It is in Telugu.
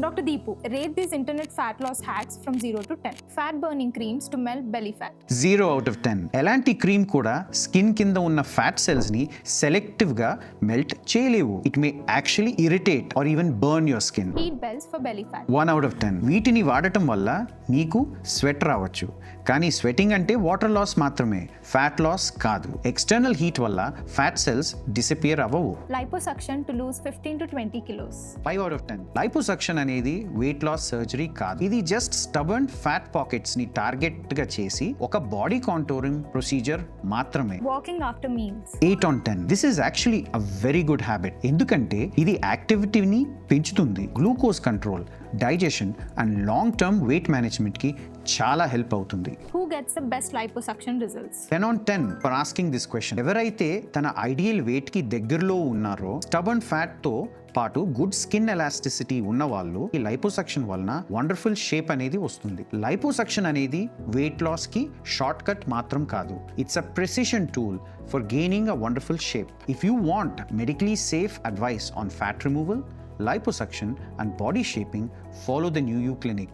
Dr. Deepu, rate these internet fat loss hacks from 0 to 10. Fat burning creams to melt belly fat. 0 out of 10. ఎలాంటి క్రీమ్ కూడా స్కిన్ కింద ఉన్న ఫ్యాట్ సెల్స్ ని సెలెక్టివ్ గా మెల్ట్ చేయలేవు. It may actually irritate or even burn your skin. Heat bells for belly fat. 1 out of 10. వీటిని వాడటం వల్ల మీకు స్వెట్ రావచ్చు, కానీ స్వెటింగ్ అంటే వాటర్ లాస్ మాత్రమే, ఫ్యాట్ లాస్ కాదు. ఎక్స్టర్నల్ హీట్ వల్ల ఫ్యాట్ సెల్స్ డిసపియర్ అవ్వవు. Liposuction to lose 15 to 20 kilos. 5 out of 10. Liposuction అనేది వెయిట్ లాస్ సర్జరీ కాదు. ఇది జస్ట్ స్టబర్న్ ఫ్యాట్ పాకెట్స్ ని టార్గెట్ గా చేసి ఒక బాడీ కాంటోరింగ్ ప్రొసీజర్ మాత్రమే. Walking after meals. 8 on 10. This is actually a very good habit, ఎందుకంటే ఇది యాక్టివిటీని పెంచుతుంది, glucose control, digestion and long term weight management కి చాలా హెల్ప్ అవుతుంది. Who gets the best liposuction results? 10 on 10 for asking this question. ఎవరైతే తన ఐడియల్ వెయిట్ కి దగ్గరలో ఉన్నారో, స్టబర్న్ ఫ్యాట్ తో పాటు గుడ్ స్కిన్ ఎలాస్టిసిటీ ఉన్న వాళ్ళు ఈ లైపోసక్షన్ వలన వండర్ఫుల్ షేప్ అనేది వస్తుంది. లైపోసక్షన్ అనేది వెయిట్ లాస్ కి షార్ట్ కట్ మాత్రం కాదు, it's a precision tool for gaining a wonderful shape. If you want medically safe advice on fat removal, liposuction and body shaping, follow the New You Clinic.